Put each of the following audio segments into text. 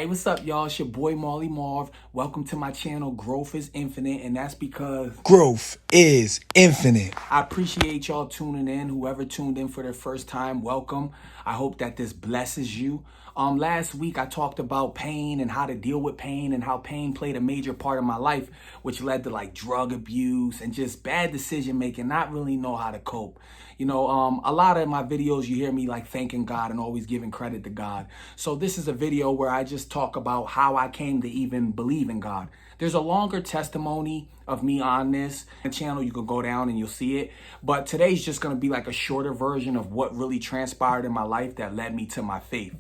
Hey, what's up, y'all? It's your boy Marley Marv. Welcome to my channel, Growth is Infinite, and that's because growth is infinite. I appreciate y'all tuning in. Whoever tuned in for their first time, welcome. I hope that this blesses you. Last week I talked about pain and how to deal with pain and how pain played a major part of my life, which led to like drug abuse and just bad decision making, not really know how to cope. A lot of my videos you hear me like thanking God and always giving credit to God. So this is a video where I just talk about how I came to even believe in God. There's a longer testimony of me on this channel. You can go down and you'll see it. But today's just going to be like a shorter version of what really transpired in my life that led me to my faith.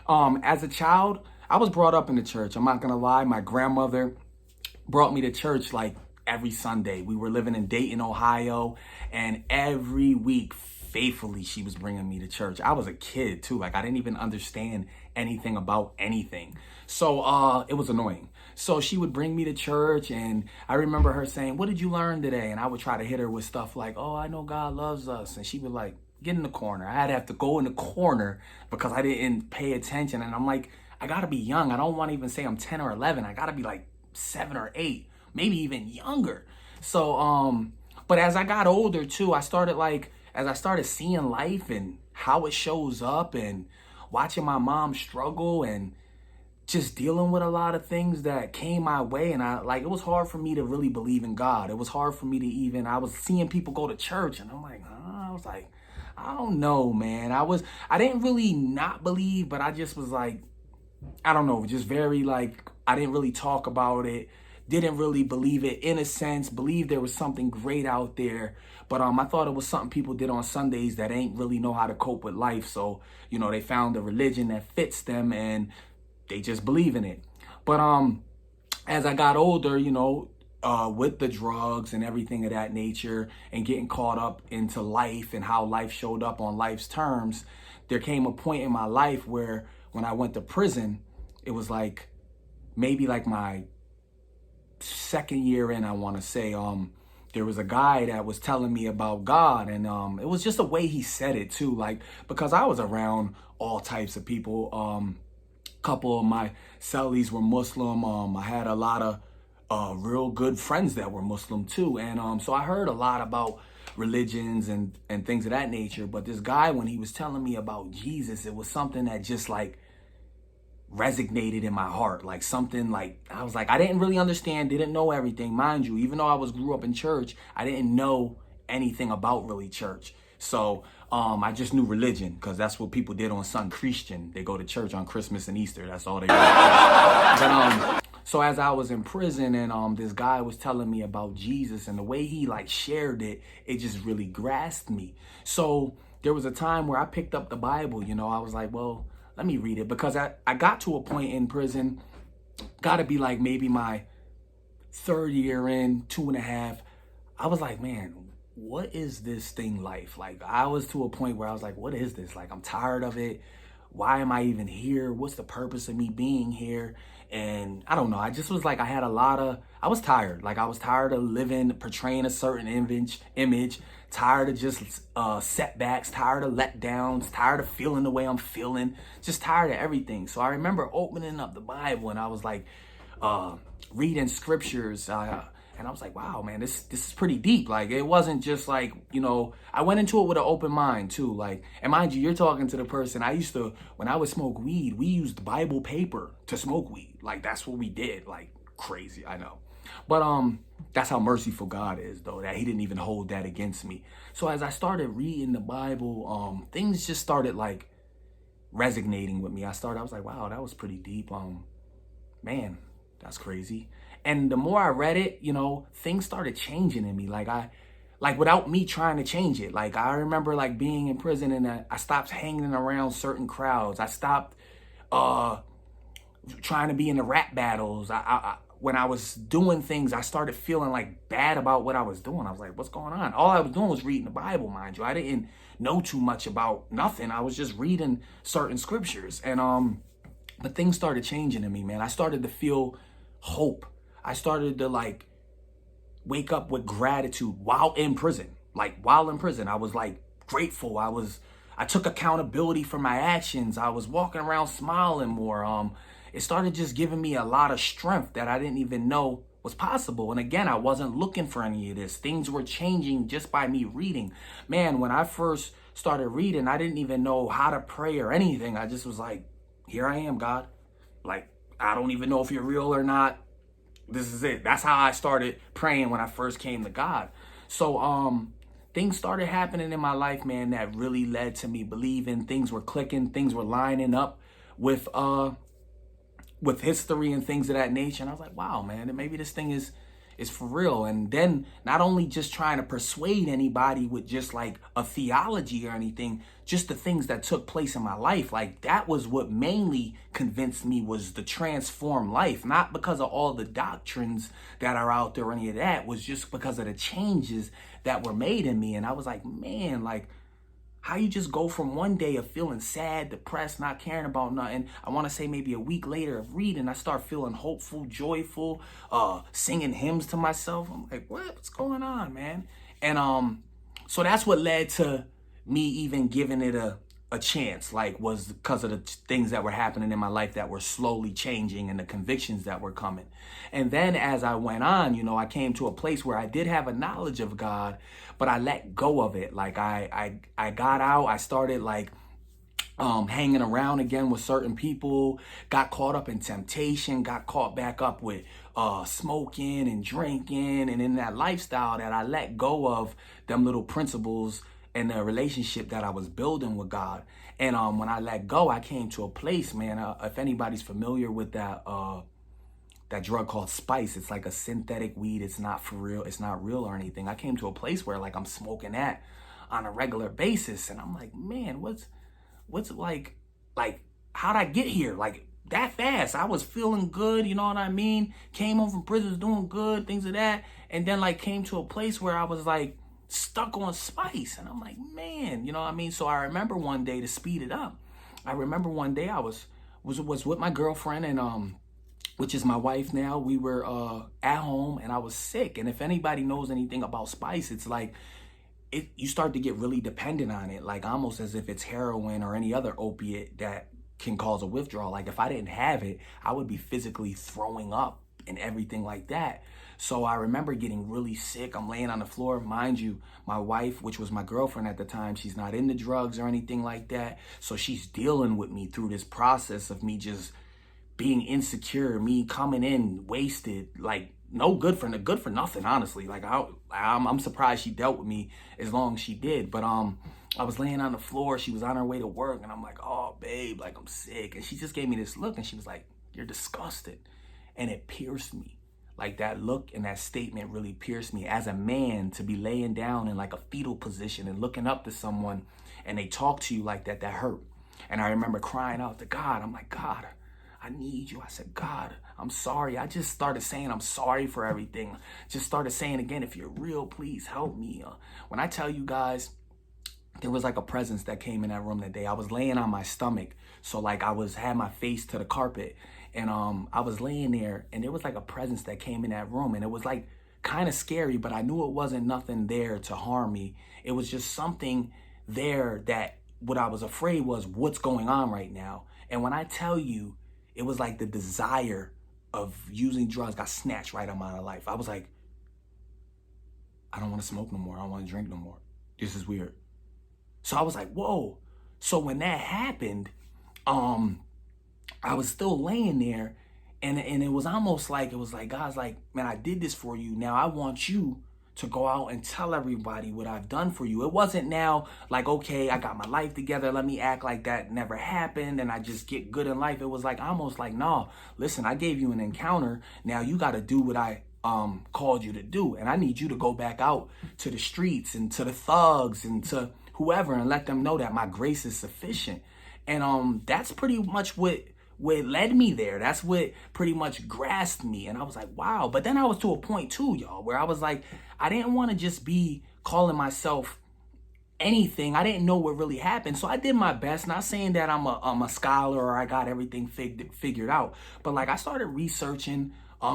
As a child, I was brought up in the church. I'm not going to lie. My grandmother brought me to church like every Sunday. We were living in Dayton, Ohio, and every week, faithfully, she was bringing me to church. I was a kid too. Like I didn't even understand anything about anything. So it was annoying. So she would bring me to church, and I remember her saying, "What did you learn today?" And I would try to hit her with stuff like, "Oh, I know God loves us." And she would like, "Get in the corner." I'd have to go in the corner because I didn't pay attention. And I'm like, I gotta be young. I don't want to even say I'm 10 or 11. I gotta be like 7 or 8, maybe even younger. So, but as I got older too, as I started seeing life and how it shows up and watching my mom struggle and just dealing with a lot of things that came my way. And it was hard for me to really believe in God. It was hard for me to I was seeing people go to church and I'm like, I was like, I don't know, man. I didn't really not believe, but I just was like, I don't know, just very like, I didn't really talk about it. Didn't really believe it in a sense, believed there was something great out there. But I thought it was something people did on Sundays that ain't really know how to cope with life. So, they found a religion that fits them and they just believe in it. But as I got older, with the drugs and everything of that nature and getting caught up into life and how life showed up on life's terms, there came a point in my life where when I went to prison, it was like maybe like my second year in, I want to say, there was a guy that was telling me about God, and it was just the way he said it too, like because I was around all types of people. Couple of my cellies were Muslim. I had a lot of real good friends that were Muslim too, and so I heard a lot about religions and things of that nature. But this guy, when he was telling me about Jesus, it was something that just like resonated in my heart, like something like I was like, I didn't really understand, didn't know everything, mind you. Even though grew up in church, I didn't know anything about really church. So I just knew religion because that's what people did on Sunday. Christian, they go to church on Christmas and Easter. That's all they do. But so as I was in prison and this guy was telling me about Jesus and the way he like shared it, it just really grasped me. So there was a time where I picked up the Bible. I was like, well, let me read it, because I got to a point in prison, got to be like maybe my third year in, 2.5. I was like, man, what is this thing life? Like I was to a point where I was like, what is this? Like I'm tired of it. Why am I even here? What's the purpose of me being here? And I don't know. I just was like, I was tired. Like I was tired of living, portraying a certain image, tired of just setbacks, tired of letdowns, tired of feeling the way I'm feeling, just tired of everything. So I remember opening up the Bible and I was like reading scriptures. And I was like, wow, man, this is pretty deep. Like, it wasn't just like, I went into it with an open mind too. Like, and mind you, you're talking to the person. When I would smoke weed, we used Bible paper to smoke weed. Like, that's what we did. Like, crazy, I know. But that's how merciful God is, though, that he didn't even hold that against me. So as I started reading the Bible, things just started like resonating with me. I was like, wow, that was pretty deep. Man, that's crazy. And the more I read it, things started changing in me. Like without me trying to change it. Like I remember like being in prison and I stopped hanging around certain crowds. I stopped trying to be in the rap battles. When I was doing things, I started feeling like bad about what I was doing. I was like, what's going on? All I was doing was reading the Bible, mind you. I didn't know too much about nothing. I was just reading certain scriptures. And but things started changing in me, man. I started to feel hope. I started to like wake up with gratitude while in prison. Like while in prison, I was like grateful. I took accountability for my actions. I was walking around smiling more. it started just giving me a lot of strength that I didn't even know was possible. And again, I wasn't looking for any of this. Things were changing just by me reading. Man, when I first started reading, I didn't even know how to pray or anything. I just was like, here I am, God. Like, I don't even know if you're real or not. This is it. That's how I started praying when I first came to God. So things started happening in my life, man, that really led to me believing. Things were clicking, things were lining up with history and things of that nature. And I was like, wow, man, maybe this thing is for real. And then not only just trying to persuade anybody with just like a theology or anything, just the things that took place in my life. Like that was what mainly convinced me was the transformed life, not because of all the doctrines that are out there or any of that, was just because of the changes that were made in me. And I was like, man, like, how you just go from one day of feeling sad, depressed, not caring about nothing. I want to say maybe a week later of reading, I start feeling hopeful, joyful, singing hymns to myself. I'm like, what's going on, man? And so that's what led to me even giving it a chance, like was because of the things that were happening in my life that were slowly changing and the convictions that were coming. And then as I went on, you know, I came to a place where I did have a knowledge of God, but I let go of it. Like I got out, I started like hanging around again with certain people, got caught up in temptation, got caught back up with smoking and drinking, and in that lifestyle that I let go of them little principles and the relationship that I was building with God. And when I let go, I came to a place, man, if anybody's familiar with that drug called Spice, it's like a synthetic weed. It's not for real. It's not real or anything. I came to a place where like I'm smoking that on a regular basis. And I'm like, man, what's like, how'd I get here? Like that fast. I was feeling good. You know what I mean? Came home from prison, was doing good, things of that. And then like came to a place where I was like, stuck on Spice. And I'm like, man, you know what I mean? So I remember one day, to speed it up, I remember one day I was with my girlfriend, and which is my wife now. We were at home and I was sick. And if anybody knows anything about Spice, it's like you start to get really dependent on it, like almost as if it's heroin or any other opiate that can cause a withdrawal. Like if I didn't have it, I would be physically throwing up and everything like that. So I remember getting really sick. I'm laying on the floor. Mind you, my wife, which was my girlfriend at the time, she's not into drugs or anything like that. So she's dealing with me through this process of me just being insecure, me coming in wasted, like no good for nothing, honestly. Like I'm surprised she dealt with me as long as she did. But I was laying on the floor. She was on her way to work, and I'm like, oh, babe, like I'm sick. And she just gave me this look, and she was like, you're disgusted. And it pierced me. Like that look and that statement really pierced me. As a man, to be laying down in like a fetal position and looking up to someone and they talk to you like that, that hurt. And I remember crying out to God. I'm like, God, I need you. I said, God, I'm sorry. I just started saying I'm sorry for everything. Just started saying again, if you're real, please help me. When I tell you guys, there was like a presence that came in that room that day. I was laying on my stomach. So like had my face to the carpet. And I was laying there, and there was like a presence that came in that room, and it was like kind of scary, but I knew it wasn't nothing there to harm me. It was just something there that what I was afraid was what's going on right now. And when I tell you, it was like the desire of using drugs got snatched right out of my life. I was like, I don't want to smoke no more. I don't want to drink no more. This is weird. So I was like, whoa. So when that happened, I was still laying there, and it was almost like, it was like, God's like, man, I did this for you. Now I want you to go out and tell everybody what I've done for you. It wasn't now like, okay, I got my life together, let me act like that never happened and I just get good in life. It was like almost like, no, listen, I gave you an encounter. Now you got to do what I called you to do. And I need you to go back out to the streets and to the thugs and to whoever and let them know that my grace is sufficient. And that's pretty much what led me there. That's what pretty much grasped me. And I was like, wow. But then I was to a point too, y'all, where I was like, I didn't want to just be calling myself anything. I didn't know what really happened. So I did my best. Not saying that I'm a scholar or I got everything figured out. But like I started researching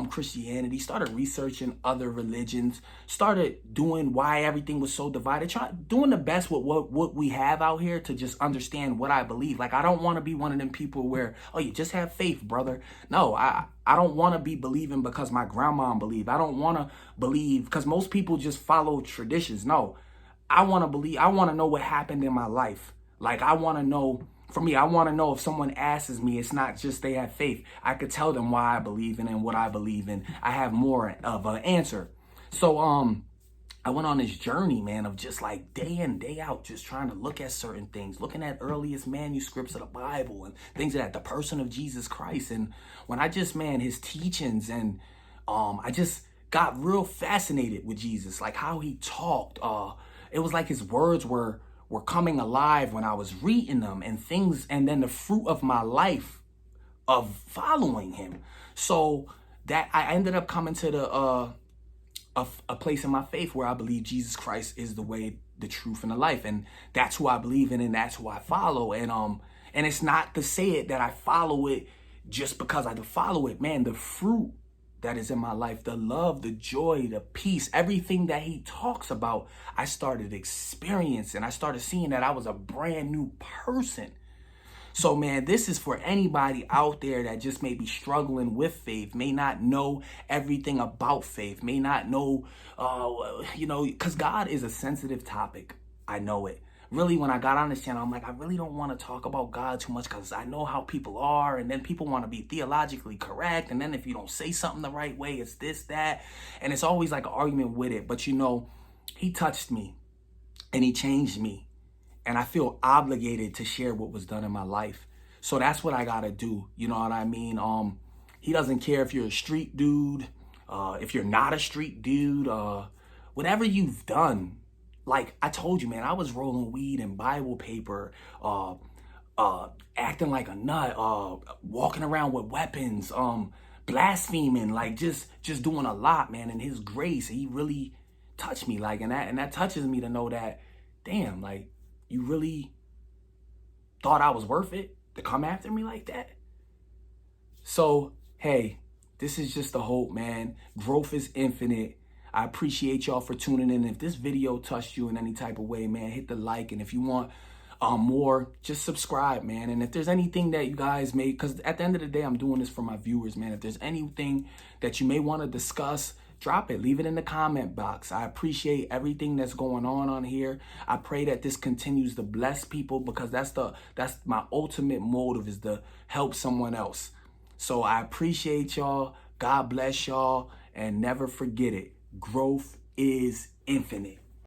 Christianity, started researching other religions, started doing why everything was so divided, doing the best with what we have out here to just understand what I believe. Like, I don't want to be one of them people where, oh, you just have faith, brother. No, I don't want to be believing because my grandma believed. I don't want to believe because most people just follow traditions. No, I want to believe. I want to know what happened in my life. Like, I want to know. For me, I want to know if someone asks me, it's not just they have faith. I could tell them why I believe in and what I believe in. I have more of an answer. So I went on this journey, man, of just like day in, day out, just trying to look at certain things, looking at earliest manuscripts of the Bible and things like that, the person of Jesus Christ. And when I just, man, his teachings, and I just got real fascinated with Jesus, like how he talked. It was like his words were coming alive when I was reading them, and things, and then the fruit of my life of following him. So that I ended up coming to the a place in my faith where I believe Jesus Christ is the way, the truth, and the life, and that's who I believe in, and that's who I follow. And it's not to say it that I follow it just because I follow it, man. The fruit that is in my life, the love, the joy, the peace, everything that he talks about, I started experiencing. I started seeing that I was a brand new person. So, man, this is for anybody out there that just may be struggling with faith, may not know everything about faith, may not know, because God is a sensitive topic. I know it. Really, when I got on this channel, I'm like, I really don't want to talk about God too much because I know how people are. And then people want to be theologically correct. And then if you don't say something the right way, it's this, that. And it's always like an argument with it. But, he touched me and he changed me. And I feel obligated to share what was done in my life. So that's what I got to do. You know what I mean? He doesn't care if you're a street dude, if you're not a street dude, whatever you've done. Like I told you, man, I was rolling weed and Bible paper, acting like a nut, walking around with weapons, blaspheming, like just doing a lot, man. And his grace, he really touched me, like, and that touches me to know that, damn, like, you really thought I was worth it to come after me like that? So, hey, this is just the hope, man. Growth is infinite. I appreciate y'all for tuning in. If this video touched you in any type of way, man, hit the like. And if you want more, just subscribe, man. And if there's anything that you guys may, because at the end of the day, I'm doing this for my viewers, man. If there's anything that you may want to discuss, drop it. Leave it in the comment box. I appreciate everything that's going on here. I pray that this continues to bless people, because that's my ultimate motive, is to help someone else. So I appreciate y'all. God bless y'all. And never forget it. Growth is infinite.